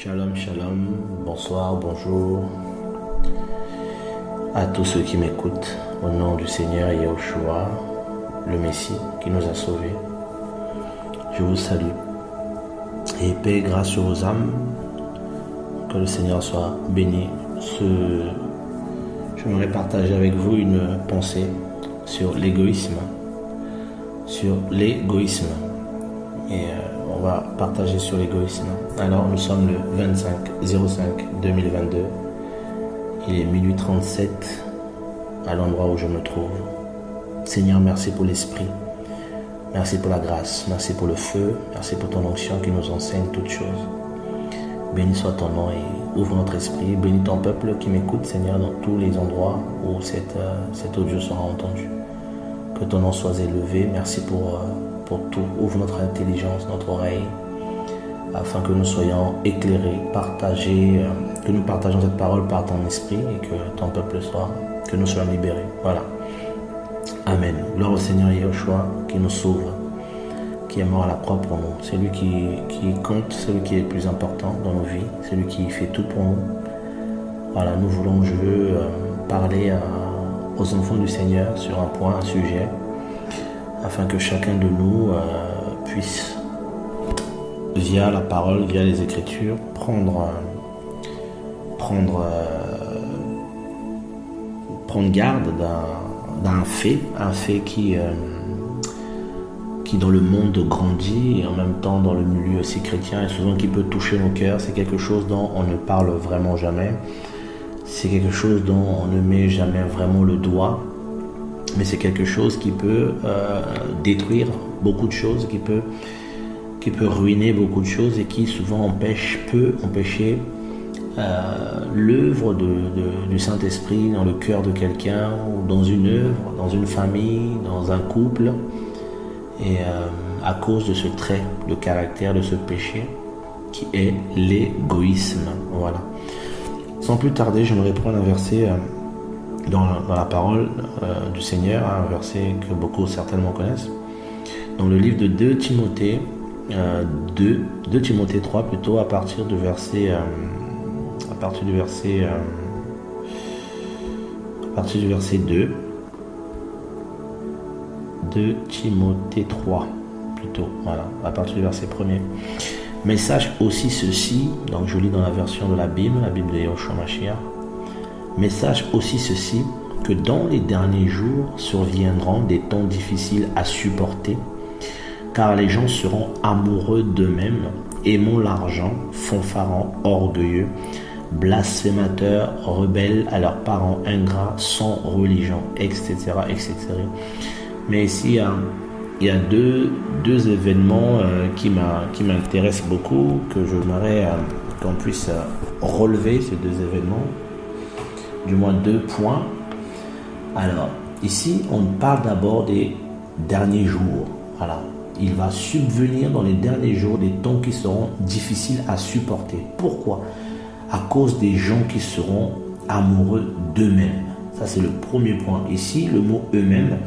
Shalom, shalom, bonsoir, bonjour à tous ceux qui m'écoutent au nom du Seigneur Yahushua, le Messie qui nous a sauvés. Je vous salue et paix et grâce sur vos âmes, que le Seigneur soit béni. J'aimerais partager avec vous une pensée sur l'égoïsme. Et on va partager sur l'égoïsme. Alors nous sommes le 25/05/2022. Il est minuit 37 à l'endroit où je me trouve. Seigneur, merci pour l'esprit. Merci pour la grâce. Merci pour le feu. Merci pour ton onction qui nous enseigne toutes choses. Béni soit ton nom et ouvre notre esprit. Bénis ton peuple qui m'écoute, Seigneur, dans tous les endroits où cet audio sera entendu. Que ton nom soit élevé. Merci pour tout. Ouvre notre intelligence, notre oreille, afin que nous soyons éclairés, que nous partageons cette parole par ton esprit et que ton peuple que nous soyons libérés. Voilà. Amen. Gloire au Seigneur Yahushua qui nous sauve, qui est mort à la croix pour nous. C'est lui qui compte, c'est lui qui est le plus important dans nos vies, c'est lui qui fait tout pour nous. Voilà, je veux parler aux enfants du Seigneur sur un point, un sujet, afin que chacun de nous puisse, via la parole, via les Écritures, prendre garde d'un fait, qui dans le monde grandit et en même temps dans le milieu aussi chrétien et souvent qui peut toucher nos cœurs. C'est quelque chose dont on ne parle vraiment jamais. C'est quelque chose dont on ne met jamais vraiment le doigt. Mais c'est quelque chose qui peut détruire beaucoup de choses, qui peut ruiner beaucoup de choses et qui souvent peut empêcher l'œuvre du Saint-Esprit dans le cœur de quelqu'un, ou dans une œuvre, dans une famille, dans un couple, et à cause de ce trait de caractère, de ce péché qui est l'égoïsme. Voilà. Sans plus tarder, j'aimerais prendre un verset dans la parole du Seigneur, un verset que beaucoup certainement connaissent, dans le livre de 2 Timothée 3 plutôt, à partir du verset 2. 2 Timothée 3 plutôt, voilà, à partir du verset 1er. Mais sache aussi ceci, donc je lis dans la version de la Bible de Yahushua Mashiach. Mais sache aussi ceci, que dans les derniers jours surviendront des temps difficiles à supporter, car les gens seront amoureux d'eux-mêmes, aimant l'argent, fanfarons, orgueilleux, blasphémateurs, rebelles à leurs parents, ingrats, sans religion, etc. etc. Mais ici, il y a deux événements qui m'intéressent beaucoup, que j'aimerais qu'on puisse relever, ces deux événements, du moins 2 points. Alors, ici, on parle d'abord des derniers jours. Voilà. Il va subvenir dans les derniers jours des temps qui seront difficiles à supporter. Pourquoi? À cause des gens qui seront amoureux d'eux-mêmes. Ça, c'est le premier point. Ici, le mot eux-mêmes,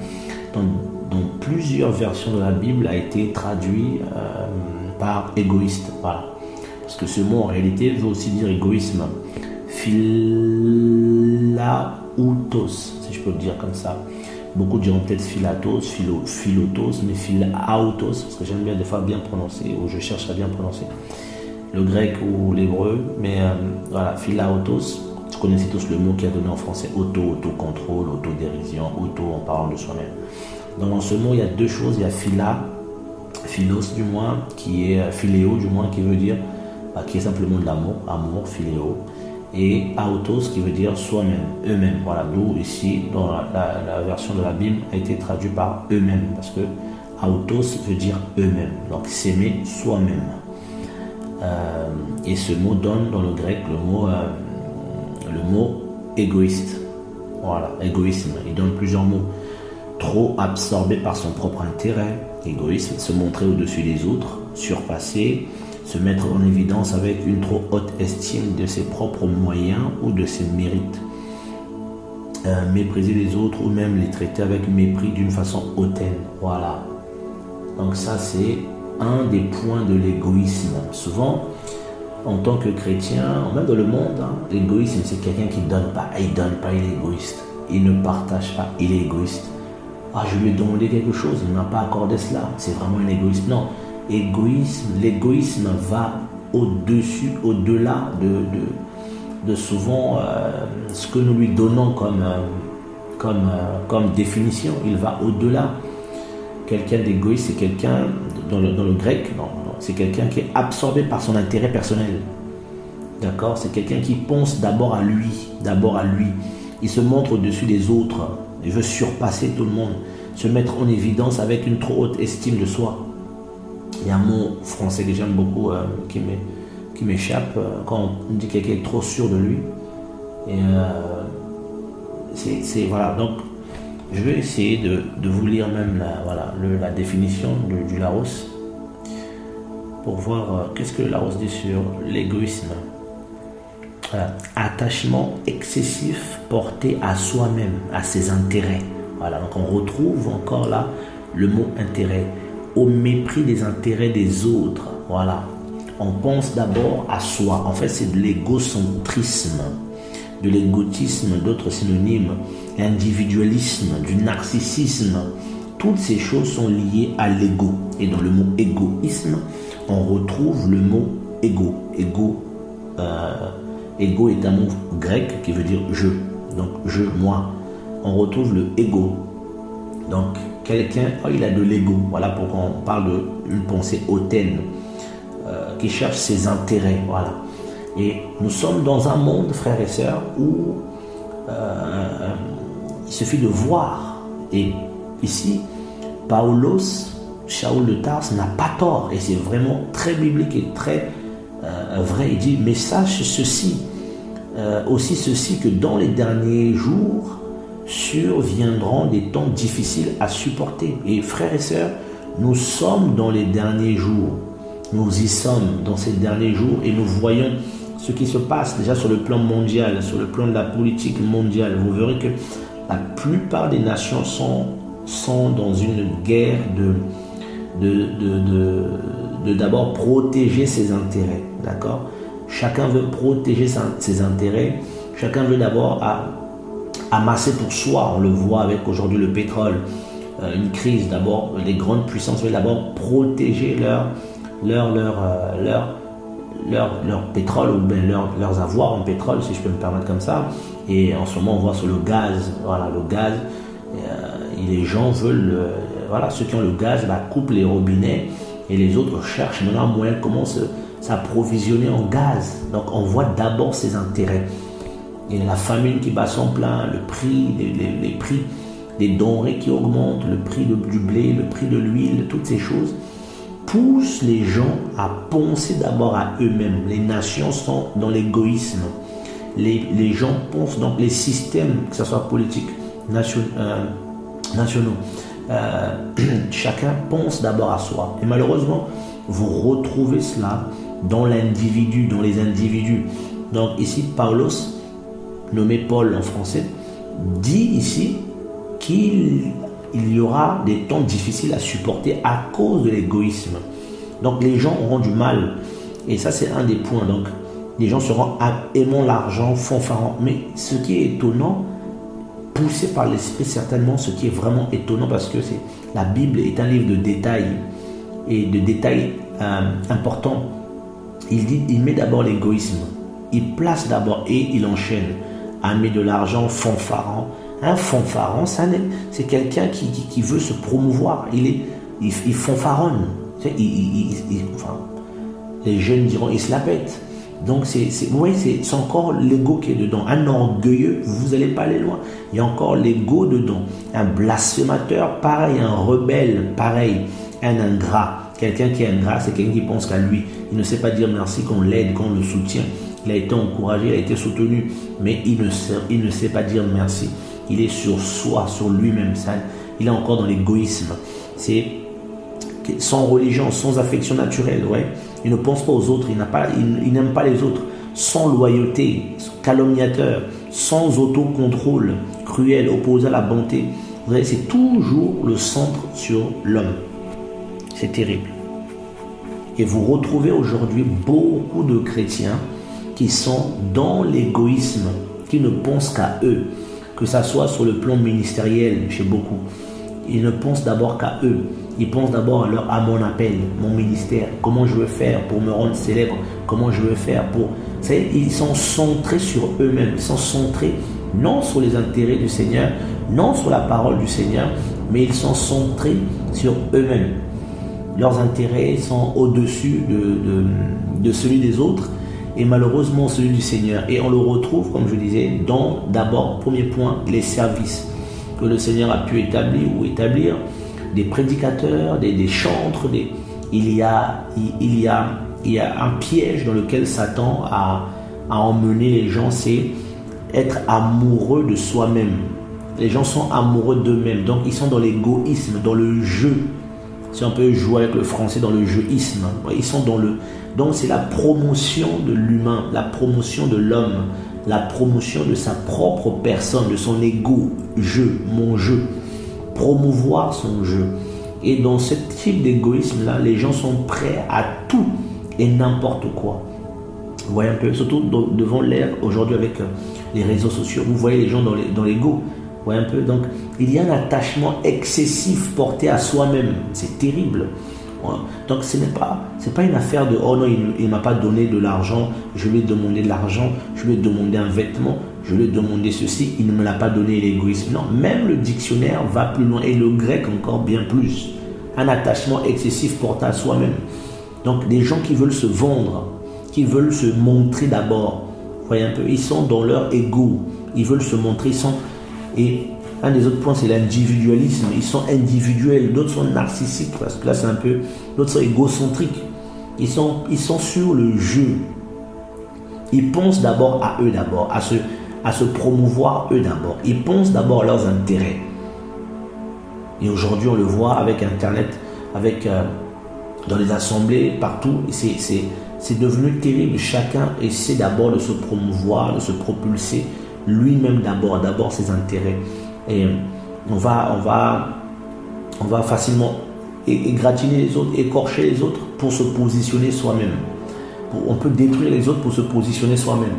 dans plusieurs versions de la Bible, a été traduit par égoïste. Voilà. Parce que ce mot, en réalité, veut aussi dire égoïsme. Philaoutos, si je peux le dire comme ça. Beaucoup diront peut-être philatos, philotos, mais philaoutos, parce que j'aime bien des fois bien prononcer, ou je cherche à bien prononcer le grec ou l'hébreu, mais voilà, philaoutos. Vous connaissez tous le mot qui a donné en français autocontrôle, autodérision, en parlant de soi-même. Donc dans ce mot, il y a 2 choses. Il y a philos du moins, qui est philéo du moins, qui veut dire, qui est simplement de l'amour, amour, philéo, et autos qui veut dire soi-même, eux-mêmes. Voilà, d'où ici, dans la version de la Bible, a été traduit par eux-mêmes, parce que autos veut dire eux-mêmes, donc s'aimer soi-même. Et ce mot donne dans le grec le mot égoïste. Voilà, égoïsme. Il donne plusieurs mots. Trop absorbé par son propre intérêt, égoïsme, se montrer au-dessus des autres, surpasser, se mettre en évidence avec une trop haute estime de ses propres moyens ou de ses mérites. Mépriser les autres ou même les traiter avec mépris d'une façon hautaine. Voilà. Donc ça, c'est un des points de l'égoïsme. Souvent, en tant que chrétien, même dans le monde, hein, l'égoïsme, c'est quelqu'un qui ne donne pas. Il ne donne pas, il est égoïste. Il ne partage pas, il est égoïste. Ah, je lui ai demandé quelque chose, il ne m'a pas accordé cela. C'est vraiment un égoïsme. Non, l'égoïsme va au-dessus, au-delà de souvent ce que nous lui donnons comme définition. Il va au-delà. Quelqu'un d'égoïste, c'est quelqu'un, dans le grec, c'est quelqu'un qui est absorbé par son intérêt personnel. D'accord? C'est quelqu'un qui pense d'abord à lui. Il se montre au-dessus des autres. Il veut surpasser tout le monde. Se mettre en évidence avec une trop haute estime de soi. Il y a un mot français que j'aime beaucoup qui m'échappe quand on dit que quelqu'un est trop sûr de lui. Et voilà. Donc, je vais essayer de vous lire même la définition du Larousse pour voir qu'est-ce que le Larousse dit sur l'égoïsme. Voilà. Attachement excessif porté à soi-même, à ses intérêts. Voilà, donc on retrouve encore là le mot intérêt, au mépris des intérêts des autres. Voilà, on pense d'abord à soi. En fait, c'est de l'égocentrisme, de l'égotisme, d'autres synonymes, l'individualisme, du narcissisme. Toutes ces choses sont liées à l'ego. Et dans le mot égoïsme, on retrouve le mot ego. Ego est un mot grec qui veut dire je. Donc je, moi. On retrouve le ego. Donc quelqu'un, il a de l'ego. Voilà pourquoi on parle d'une pensée hautaine qui cherche ses intérêts. Voilà. Et nous sommes dans un monde, frères et sœurs, où il suffit de voir. Et ici, Shaoul de Tarse n'a pas tort. Et c'est vraiment très biblique et très vrai. Il dit, mais sache ceci, aussi ceci, que dans les derniers jours surviendront des temps difficiles à supporter. Et frères et sœurs, nous sommes dans les derniers jours. Nous y sommes dans ces derniers jours et nous voyons ce qui se passe déjà sur le plan mondial, sur le plan de la politique mondiale. Vous verrez que la plupart des nations sont dans une guerre de d'abord protéger ses intérêts. D'accord? Chacun veut protéger ses intérêts. Chacun veut d'abord amasser pour soi. On le voit avec aujourd'hui le pétrole, une crise. D'abord, les grandes puissances veulent d'abord protéger leur pétrole ou bien leurs avoirs en pétrole, si je peux me permettre comme ça. Et en ce moment, on voit sur le gaz. Voilà, le gaz. Les gens veulent, ceux qui ont le gaz coupent les robinets et les autres cherchent maintenant un moyen comment s'approvisionner en gaz. Donc, on voit d'abord ses intérêts. Et la famine qui bat son plein, le prix, les prix des denrées qui augmentent, le prix du blé, le prix de l'huile, toutes ces choses poussent les gens à penser d'abord à eux-mêmes. Les nations sont dans l'égoïsme. Les gens pensent, donc les systèmes, que ce soit politique, nationaux, chacun pense d'abord à soi. Et malheureusement, vous retrouvez cela dans l'individu, dans les individus. Donc ici, Paulos, nommé Paul en français, dit ici qu'il y aura des temps difficiles à supporter à cause de l'égoïsme. Donc les gens auront du mal. Et ça, c'est un des points. Donc les gens seront aimant l'argent, fanfarons. Mais ce qui est étonnant, poussé par l'esprit certainement, ce qui est vraiment étonnant, parce que la Bible est un livre de détails et de détails importants. Il met d'abord l'égoïsme. Il place d'abord et il enchaîne. Aimer de l'argent, fanfaron. Un fanfaron, c'est quelqu'un qui veut se promouvoir. Il fanfaronne. Les jeunes diront, il se la pète. Donc, c'est encore l'ego qui est dedans. Un orgueilleux, vous n'allez pas aller loin. Il y a encore l'ego dedans. Un blasphémateur, pareil. Un rebelle, pareil. Un ingrat. Quelqu'un qui est ingrat, c'est quelqu'un qui pense qu'à lui. Il ne sait pas dire merci, qu'on l'aide, qu'on le soutient. Il a été encouragé, il a été soutenu, mais il ne sait pas dire merci. Il est sur soi, sur lui-même. Il est encore dans l'égoïsme. C'est sans religion, sans affection naturelle. Ouais. Il ne pense pas aux autres, il n'aime pas les autres. Sans loyauté, calomniateur, sans autocontrôle, cruel, opposé à la bonté. Vous voyez, c'est toujours le centre sur l'homme. C'est terrible. Et vous retrouvez aujourd'hui beaucoup de chrétiens qui sont dans l'égoïsme, qui ne pensent qu'à eux, que ça soit sur le plan ministériel chez beaucoup. Ils ne pensent d'abord qu'à eux. Ils pensent d'abord à mon appel, mon ministère, comment je veux faire pour me rendre célèbre, comment je veux faire pour... Ils sont centrés sur eux-mêmes, ils sont centrés non sur les intérêts du Seigneur, non sur la parole du Seigneur, mais ils sont centrés sur eux-mêmes. Leurs intérêts sont au-dessus de celui des autres et malheureusement celui du Seigneur. Et on le retrouve, comme je disais, dans d'abord, premier point, les services que le Seigneur a pu établir, des prédicateurs, des chantres. Il y a un piège dans lequel Satan a emmené les gens, c'est être amoureux de soi-même. Les gens sont amoureux d'eux-mêmes, donc ils sont dans l'égoïsme, dans le jeu. Si on peut jouer avec le français, dans le jeuisme. Ils sont dans le... Donc c'est la promotion de l'humain, la promotion de l'homme, la promotion de sa propre personne, de son ego, mon jeu, promouvoir son jeu. Et dans ce type d'égoïsme-là, les gens sont prêts à tout et n'importe quoi. Vous voyez un peu, surtout devant l'ère aujourd'hui avec les réseaux sociaux, vous voyez les gens dans l'ego. Vous voyez un peu, donc il y a un attachement excessif porté à soi-même. C'est terrible. Donc ce n'est pas une affaire de oh non, il ne m'a pas donné de l'argent, je lui ai demandé de l'argent, je lui ai demandé un vêtement, je lui ai demandé ceci, il ne me l'a pas donné, l'égoïsme. Non, même le dictionnaire va plus loin et le grec encore bien plus. Un attachement excessif porté à soi-même. Donc des gens qui veulent se vendre, qui veulent se montrer d'abord. Vous voyez un peu, ils sont dans leur ego, ils veulent se montrer, et un des autres points, c'est l'individualisme. Ils sont individuels, d'autres sont narcissiques, parce que là, c'est un peu... D'autres sont égocentriques. Ils sont sur le jeu. Ils pensent d'abord à eux d'abord, à se promouvoir eux d'abord. Ils pensent d'abord à leurs intérêts. Et aujourd'hui, on le voit avec Internet, dans les assemblées, partout. C'est devenu terrible. Chacun essaie d'abord de se promouvoir, de se propulser lui-même d'abord ses intérêts. Et on va facilement égratigner les autres, écorcher les autres pour se positionner soi-même. On peut détruire les autres pour se positionner soi-même.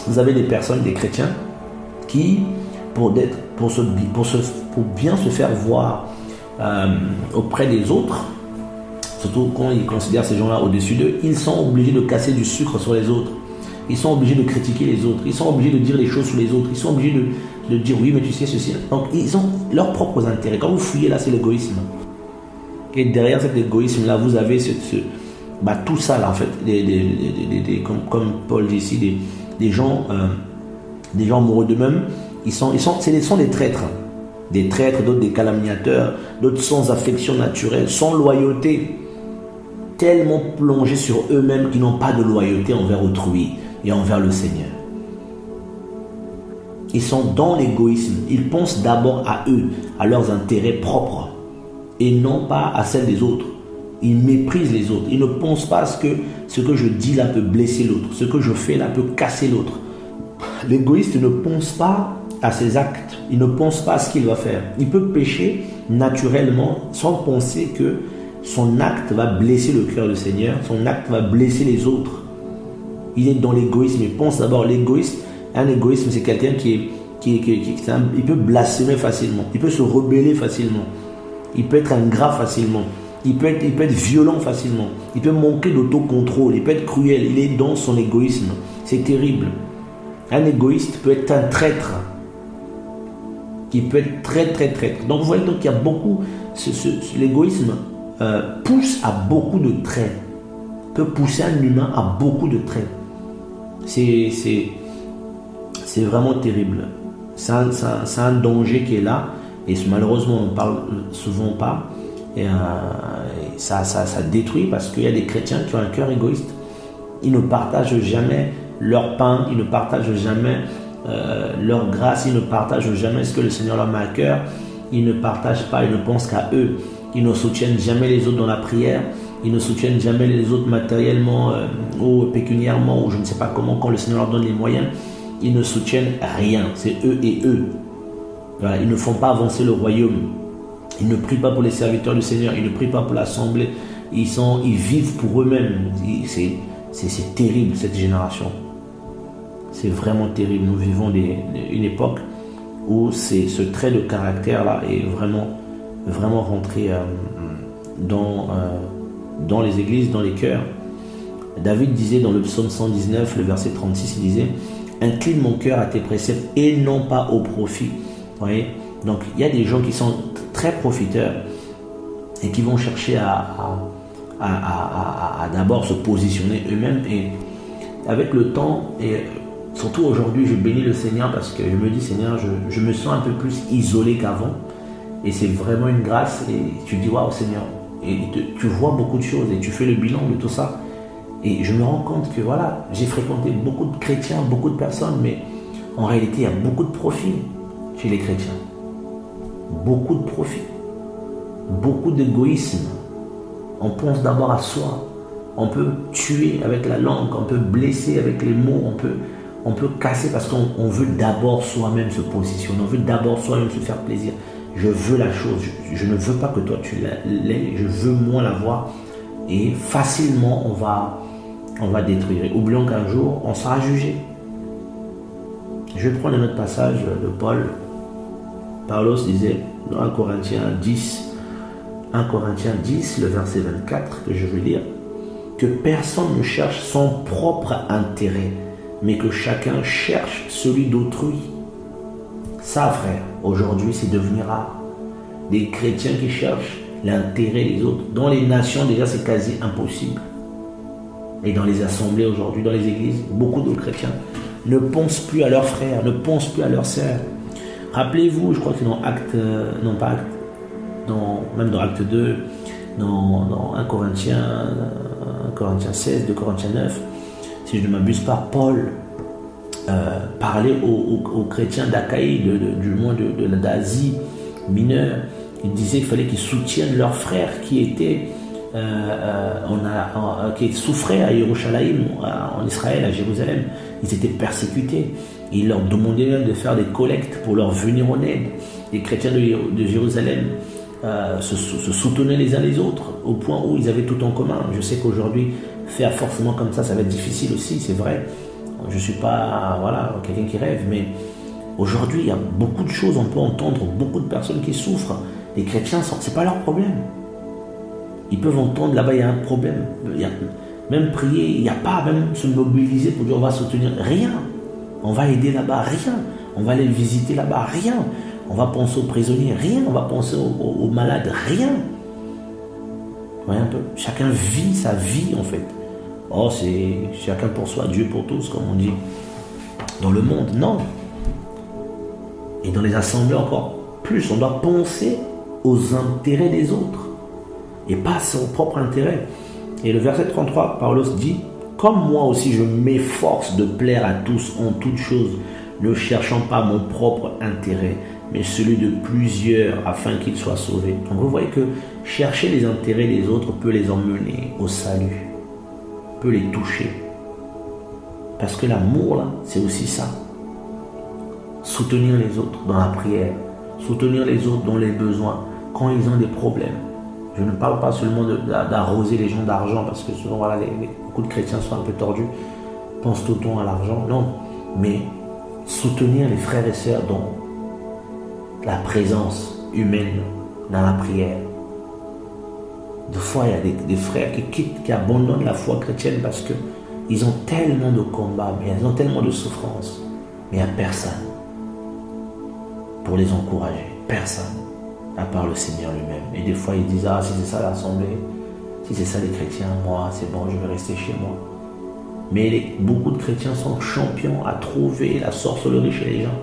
Vous avez des personnes, des chrétiens, qui, pour bien se faire voir auprès des autres, surtout quand ils considèrent ces gens-là au-dessus d'eux, ils sont obligés de casser du sucre sur les autres. Ils sont obligés de critiquer les autres. Ils sont obligés de dire les choses sur les autres. Ils sont obligés de dire oui, mais tu sais ceci. Donc, ils ont leurs propres intérêts. Quand vous fouillez là, c'est l'égoïsme. Et derrière cet égoïsme-là, vous avez tout ça, là, en fait. Comme Paul dit ici, des gens amoureux d'eux-mêmes. Ce sont des traîtres. Des traîtres, d'autres des calomniateurs, d'autres sans affection naturelle, sans loyauté. Tellement plongés sur eux-mêmes qu'ils n'ont pas de loyauté envers autrui et envers le Seigneur. Ils sont dans l'égoïsme. Ils pensent d'abord à eux, à leurs intérêts propres et non pas à celles des autres. Ils méprisent les autres. Ils ne pensent pas que ce que je dis là peut blesser l'autre. Ce que je fais là peut casser l'autre. L'égoïste ne pense pas à ses actes. Il ne pense pas à ce qu'il va faire. Il peut pécher naturellement sans penser que son acte va blesser le cœur du Seigneur. Son acte va blesser les autres. Il est dans l'égoïsme. Il pense d'abord l'égoïsme. Un égoïsme, c'est quelqu'un il peut blasphémer facilement. Il peut se rebeller facilement. Il peut être ingrat facilement. Il peut être violent facilement. Il peut manquer d'autocontrôle. Il peut être cruel. Il est dans son égoïsme. C'est terrible. Un égoïste peut être un traître. Il peut être très traître. Donc vous voyez qu'il y a beaucoup... L'égoïsme pousse à beaucoup de traits. Peut pousser un humain à beaucoup de traits. C'est vraiment terrible. C'est un danger qui est là. Et malheureusement, on ne parle souvent pas. Et ça détruit parce qu'il y a des chrétiens qui ont un cœur égoïste. Ils ne partagent jamais leur pain. Ils ne partagent jamais leur grâce. Ils ne partagent jamais ce que le Seigneur leur met à cœur. Ils ne partagent pas. Ils ne pensent qu'à eux. Ils ne soutiennent jamais les autres dans la prière. Ils ne soutiennent jamais les autres matériellement ou pécuniairement ou je ne sais pas comment quand le Seigneur leur donne les moyens. Ils ne soutiennent rien. C'est eux et eux. Voilà, ils ne font pas avancer le royaume. Ils ne prient pas pour les serviteurs du Seigneur. Ils ne prient pas pour l'assemblée. ils vivent pour eux-mêmes. C'est terrible cette génération. C'est vraiment terrible. Nous vivons une époque où ce trait de caractère-là est vraiment rentré dans les églises, dans les cœurs. David disait dans le psaume 119, le verset 36, il disait « Incline mon cœur à tes préceptes et non pas au profit. » Vous voyez? Donc il y a des gens qui sont très profiteurs et qui vont chercher à d'abord se positionner eux-mêmes, et avec le temps, et surtout aujourd'hui, je bénis le Seigneur parce que je me dis, Seigneur, je me sens un peu plus isolé qu'avant, et c'est vraiment une grâce, et tu dis, waouh Seigneur, et tu vois beaucoup de choses, et tu fais le bilan de tout ça, et je me rends compte que voilà, j'ai fréquenté beaucoup de chrétiens, beaucoup de personnes, mais en réalité, il y a beaucoup de profits chez les chrétiens, beaucoup de profits, beaucoup d'égoïsme. On pense d'abord à soi. On peut tuer avec la langue, on peut blesser avec les mots, on peut casser parce qu'on veut d'abord soi-même se positionner, on veut d'abord soi-même se faire plaisir. Je veux la chose, je ne veux pas que toi tu l'aies, je veux moi l'avoir, et facilement on va détruire. Et oublions qu'un jour on sera jugé. Je vais prendre un autre passage de Paul. Paulos disait dans 1 Corinthiens 10, le verset 24, que je veux lire, que personne ne cherche son propre intérêt, mais que chacun cherche celui d'autrui. Ça, frère, aujourd'hui, c'est devenu rare. Des chrétiens qui cherchent l'intérêt des autres. Dans les nations, déjà, c'est quasi impossible. Et dans les assemblées aujourd'hui, dans les églises, beaucoup de chrétiens ne pensent plus à leurs frères, ne pensent plus à leurs sœurs. Rappelez-vous, je crois que c'est dans même dans Acte 2, dans 1 Corinthiens 16, 2 Corinthiens 9, si je ne m'abuse pas, Paul parlait aux chrétiens d'Achaïe, du moins d'Asie mineure. Il disait qu'il fallait qu'ils soutiennent leurs frères qui souffraient à Yerushalayim, en Israël, à Jérusalem. Ils étaient persécutés. Il leur demandait même de faire des collectes pour leur venir en aide. Les chrétiens de Jérusalem se soutenaient les uns les autres au point où ils avaient tout en commun. Je sais qu'aujourd'hui, faire forcément comme ça va être difficile aussi, c'est vrai. Je ne suis pas quelqu'un qui rêve, mais aujourd'hui, il y a beaucoup de choses, on peut entendre beaucoup de personnes qui souffrent. Les chrétiens, ce n'est pas leur problème. Ils peuvent entendre là-bas, il y a un problème. Même prier, il n'y a pas même se mobiliser pour dire on va soutenir, rien. On va aider là-bas, rien. On va aller visiter là-bas, rien. On va penser aux prisonniers, rien. On va penser aux malades, rien. Vous voyez un peu? Chacun vit sa vie en fait. Oh, c'est chacun pour soi, Dieu pour tous, comme on dit dans le monde. Non. Et dans les assemblées encore plus, on doit penser aux intérêts des autres et pas à son propre intérêt. Et le verset 33, Paulos dit: comme moi aussi je m'efforce de plaire à tous en toutes choses, ne cherchant pas mon propre intérêt, mais celui de plusieurs, afin qu'ils soient sauvés. Donc vous voyez que chercher les intérêts des autres peut les emmener au salut, peut les toucher. Parce que l'amour, là, c'est aussi ça. Soutenir les autres dans la prière, soutenir les autres dans les besoins, quand ils ont des problèmes. Je ne parle pas seulement d'arroser les gens d'argent, parce que souvent, beaucoup de chrétiens sont un peu tordus, pensent tout le temps à l'argent. Non, mais soutenir les frères et sœurs dans la présence humaine, dans la prière. Des fois, il y a des frères qui abandonnent la foi chrétienne parce qu'ils ont tellement de combats, mais ils ont tellement de souffrances, mais il n'y a personne pour les encourager. Personne, à part le Seigneur lui-même. Et des fois, ils disent: ah, si c'est ça l'assemblée, si c'est ça les chrétiens, moi, c'est bon, je vais rester chez moi. Mais beaucoup de chrétiens sont champions à trouver la sorcellerie chez les gens.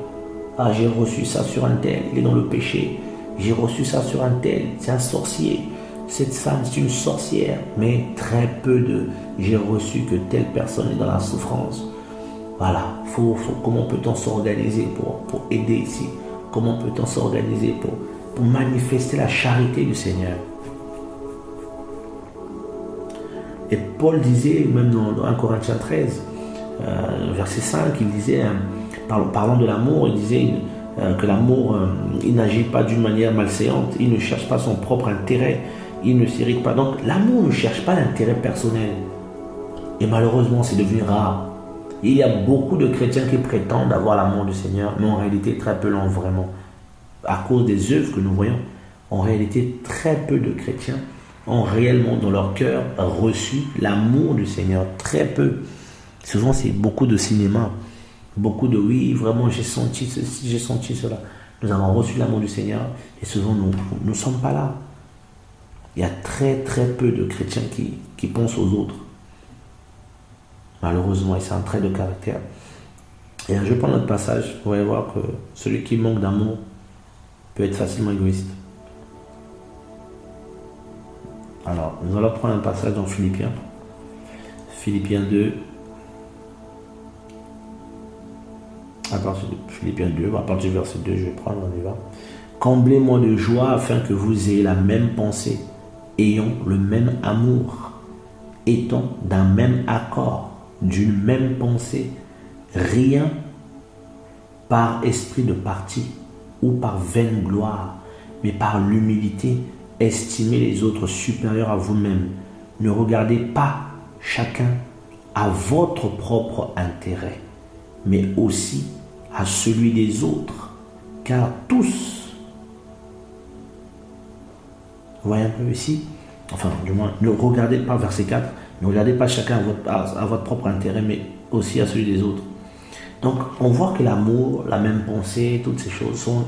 Ah, j'ai reçu ça sur un tel, il est dans le péché. J'ai reçu ça sur un tel, c'est un sorcier. Cette femme, c'est une sorcière. Mais très peu de j'ai reçu que telle personne est dans la souffrance. Voilà, comment peut-on s'organiser pour aider ici? Comment peut-on s'organiser pour manifester la charité du Seigneur? Et Paul disait, même dans 1 Corinthiens 13, verset 5, il disait, parlant de l'amour, il disait que l'amour, il n'agit pas d'une manière malséante, il ne cherche pas son propre intérêt, il ne s'irrite pas. Donc l'amour ne cherche pas l'intérêt personnel. Et malheureusement, c'est devenu rare. Il y a beaucoup de chrétiens qui prétendent avoir l'amour du Seigneur, mais en réalité, très peu l'ont vraiment. À cause des œuvres que nous voyons, en réalité, très peu de chrétiens ont réellement dans leur cœur reçu l'amour du Seigneur. Très peu. Souvent, c'est beaucoup de cinéma. Beaucoup de oui, vraiment, j'ai senti ceci, j'ai senti cela. Nous avons reçu l'amour du Seigneur et souvent, nous ne sommes pas là. Il y a très peu de chrétiens qui pensent aux autres. Malheureusement, et c'est un trait de caractère. Et je vais prendre notre passage, vous allez voir que celui qui manque d'amour peut être facilement égoïste. Alors, nous allons prendre un passage dans Philippiens. Philippiens 2. À partir de Philippiens 2, à partir du verset 2, je vais prendre, on y va. Comblez-moi de joie afin que vous ayez la même pensée, ayant le même amour, étant d'un même accord, d'une même pensée, rien par esprit de parti ou par vaine gloire, mais par l'humilité, estimez les autres supérieurs à vous-même. Ne regardez pas chacun à votre propre intérêt, mais aussi à celui des autres, car tous, vous voyez un peu ici, enfin du moins, ne regardez pas, verset 4, ne regardez pas chacun à votre propre intérêt, mais aussi à celui des autres. Donc, on voit que l'amour, la même pensée, toutes ces choses sont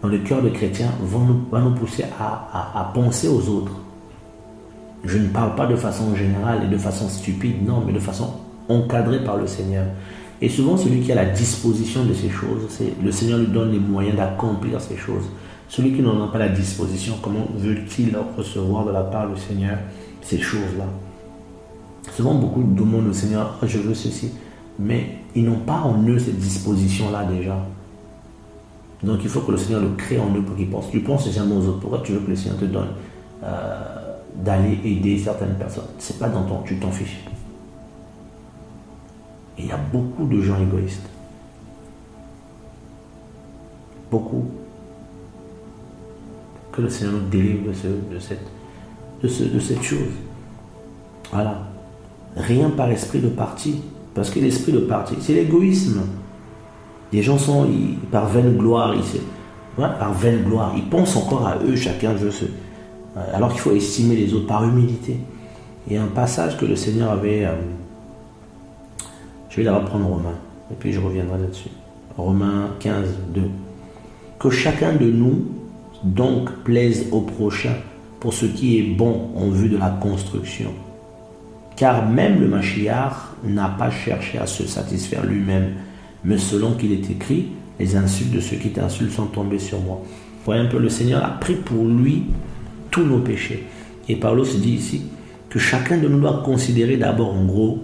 dans le cœur de chrétiens, vont nous pousser à penser aux autres. Je ne parle pas de façon générale et de façon stupide, non, mais de façon encadrée par le Seigneur. Et souvent, celui qui a la disposition de ces choses, le Seigneur lui donne les moyens d'accomplir ces choses. Celui qui n'en a pas la disposition, comment veut-il recevoir de la part du Seigneur ces choses-là? Souvent, beaucoup demandent au Seigneur, je veux ceci, mais ils n'ont pas en eux cette disposition-là déjà. Donc, il faut que le Seigneur le crée en eux pour qu'ils pensent. Tu penses jamais aux autres. Pourquoi tu veux que le Seigneur te donne d'aller aider certaines personnes? C'est pas dans ton, tu t'en fiches. Et il y a beaucoup de gens égoïstes. Beaucoup. Que le Seigneur nous délivre de cette chose. Voilà. Rien par esprit de parti. Parce que l'esprit de parti, c'est l'égoïsme. Les gens sont par vaine gloire. Par vaine gloire. Ils pensent encore à eux, chacun veut se. Alors qu'il faut estimer les autres par humilité. Il y a un passage que le Seigneur avait. Je vais la reprendre Romains. Et puis je reviendrai là-dessus. Romains 15, 2. Que chacun de nous donc plaise au prochain pour ce qui est bon en vue de la construction. Car même le Mashiach n'a pas cherché à se satisfaire lui-même, mais selon qu'il est écrit, les insultes de ceux qui t'insultent sont tombées sur moi. Vous voyez un peu, le Seigneur a pris pour lui tous nos péchés. Et Paulo se dit ici que chacun de nous doit considérer d'abord en gros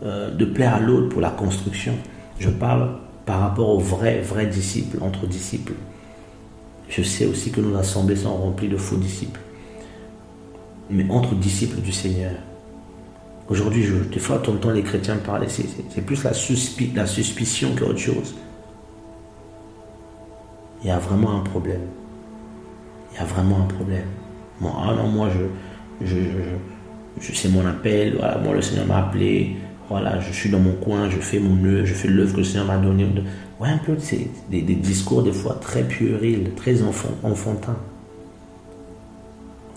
de plaire à l'autre pour la construction. Je parle par rapport aux vrais disciples, entre disciples. Je sais aussi que nos assemblées sont remplies de faux disciples. Mais entre disciples du Seigneur. Aujourd'hui, des fois, tu entends les chrétiens parler, c'est plus la suspicion qu'autre chose. Il y a vraiment un problème. Il y a vraiment un problème. Bon, ah non, moi, c'est mon appel, voilà, moi, le Seigneur m'a appelé, voilà, je suis dans mon coin, je fais mon œuvre, je fais l'œuvre que le Seigneur m'a donnée. Ouais, un peu, c'est des discours, des fois, très puérils, très enfantins.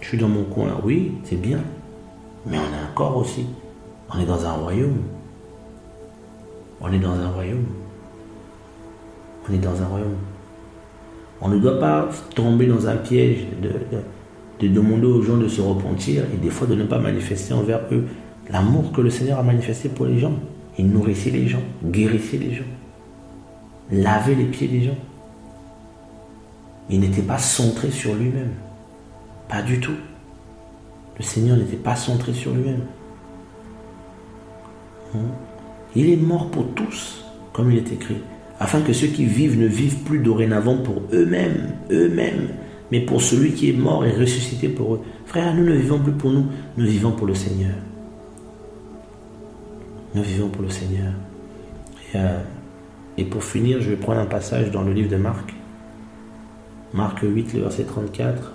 Je suis dans mon coin, oui, c'est bien. Mais on a un corps aussi. On est dans un royaume. On est dans un royaume. On est dans un royaume. On ne doit pas tomber dans un piège de demander aux gens de se repentir et des fois de ne pas manifester envers eux l'amour que le Seigneur a manifesté pour les gens. Il nourrissait les gens, guérissait les gens, lavait les pieds des gens. Il n'était pas centré sur lui-même. Pas du tout. Le Seigneur n'était pas centré sur lui-même. Il est mort pour tous, comme il est écrit, afin que ceux qui vivent ne vivent plus dorénavant pour eux-mêmes, mais pour celui qui est mort et ressuscité pour eux. Frère, nous ne vivons plus pour nous, nous vivons pour le Seigneur. Nous vivons pour le Seigneur. Et pour finir, je vais prendre un passage dans le livre de Marc. Marc 8, le verset 34.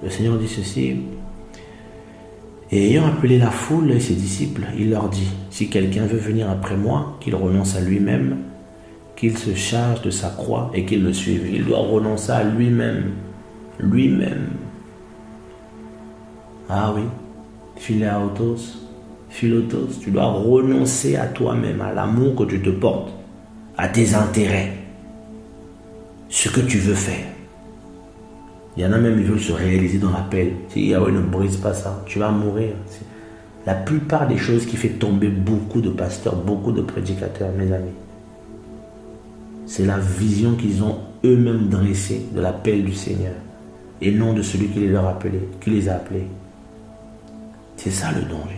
Le Seigneur dit ceci. Et ayant appelé la foule et ses disciples, il leur dit, si quelqu'un veut venir après moi, qu'il renonce à lui-même, qu'il se charge de sa croix et qu'il le suive. Il doit renoncer à lui-même. Lui-même. Ah oui. Philotos, tu dois renoncer à toi-même, à l'amour que tu te portes, à tes intérêts, ce que tu veux faire. Il y en a même qui veulent se réaliser dans l'appel. Si Yahweh ne brise pas ça, tu vas mourir. La plupart des choses qui fait tomber beaucoup de pasteurs, beaucoup de prédicateurs, mes amis, c'est la vision qu'ils ont eux-mêmes dressée de l'appel du Seigneur et non de celui qui les a appelés. C'est ça le danger.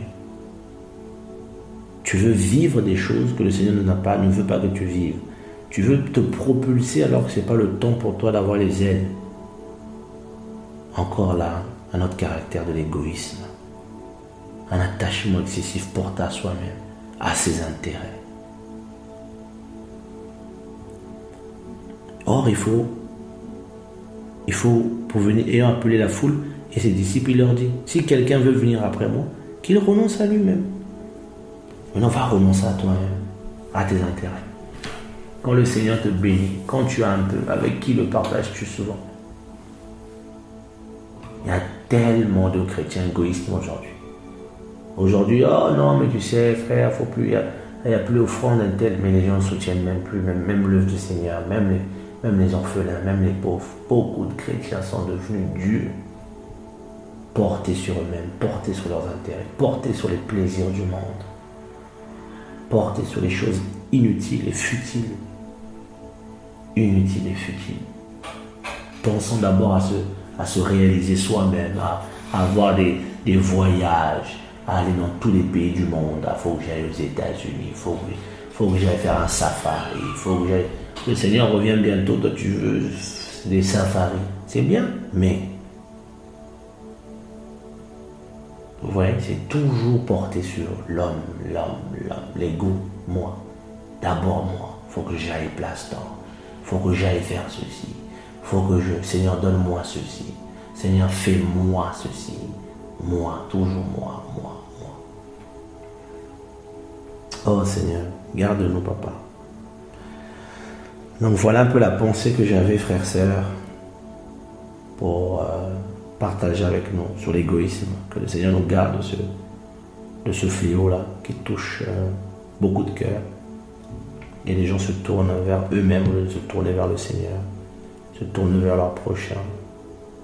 Tu veux vivre des choses que le Seigneur ne veut pas que tu vives. Tu veux te propulser alors que ce n'est pas le temps pour toi d'avoir les ailes. Encore là, un autre caractère de l'égoïsme. Un attachement excessif porté à soi-même, à ses intérêts. Or, il faut pour venir, ayant appelé la foule et ses disciples, il leur dit, si quelqu'un veut venir après moi, qu'il renonce à lui-même. Maintenant, va renoncer à toi-même, à tes intérêts. Quand le Seigneur te bénit, quand tu as un peu, avec qui le partages-tu souvent? Il y a tellement de chrétiens égoïstes aujourd'hui. Aujourd'hui, oh non, mais tu sais, frère, faut plus, il n'y a plus offrande d'un tel, mais les gens ne soutiennent même plus, même l'œuvre du Seigneur, même les orphelins, même les pauvres. Beaucoup de chrétiens sont devenus durs, portés sur eux-mêmes, portés sur leurs intérêts, portés sur les plaisirs du monde, portés sur les choses inutiles et futiles. Inutiles et futiles. Pensons d'abord à se réaliser soi-même, à avoir des voyages, à aller dans tous les pays du monde. Il faut que j'aille aux États-Unis, il faut que j'aille faire un safari, il faut que j'aille... Le Seigneur revient bientôt, toi tu veux des safaris. C'est bien, mais vous voyez, c'est toujours porté sur l'homme, l'ego, moi. D'abord moi, il faut que j'aille place-temps, il faut que j'aille faire ceci. Seigneur, donne-moi ceci. Seigneur, fais-moi ceci. Moi, toujours moi. Oh Seigneur, garde-nous, papa. Donc voilà un peu la pensée que j'avais, frères, sœurs, pour partager avec nous sur l'égoïsme. Que le Seigneur nous garde de ce fléau-là qui touche beaucoup de cœurs. Et les gens se tournent vers eux-mêmes au lieu de se tourner vers le Seigneur. Se tournent vers leur prochain.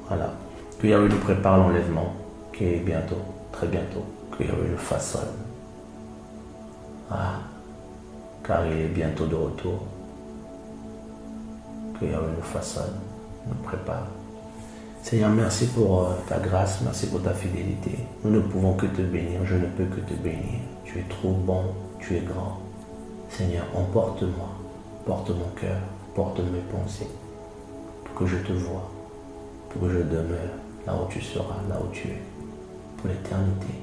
Voilà. Que Yahweh nous prépare l'enlèvement, qui est bientôt, très bientôt. Que Yahweh le façonne. Ah, car il est bientôt de retour. Que Yahweh nous façonne, nous prépare. Seigneur, merci pour ta grâce, merci pour ta fidélité. Nous ne pouvons que te bénir, je ne peux que te bénir. Tu es trop bon, tu es grand. Seigneur, emporte-moi, porte mon cœur, porte mes pensées, pour que je te voie, pour que je demeure là où tu seras, là où tu es, pour l'éternité.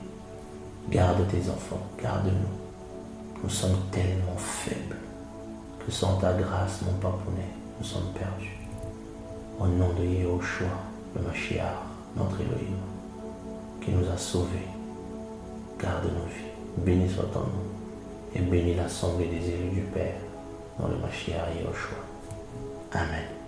Garde tes enfants, garde-nous. Nous sommes tellement faibles que sans ta grâce, mon papounet, nous sommes perdus. Au nom de Yehoshua, le Mashiach, notre Elohim, qui nous a sauvés, garde nos vies. Béni soit ton nom et bénis l'assemblée des élus du Père dans le Mashiach Yehoshua. Amen.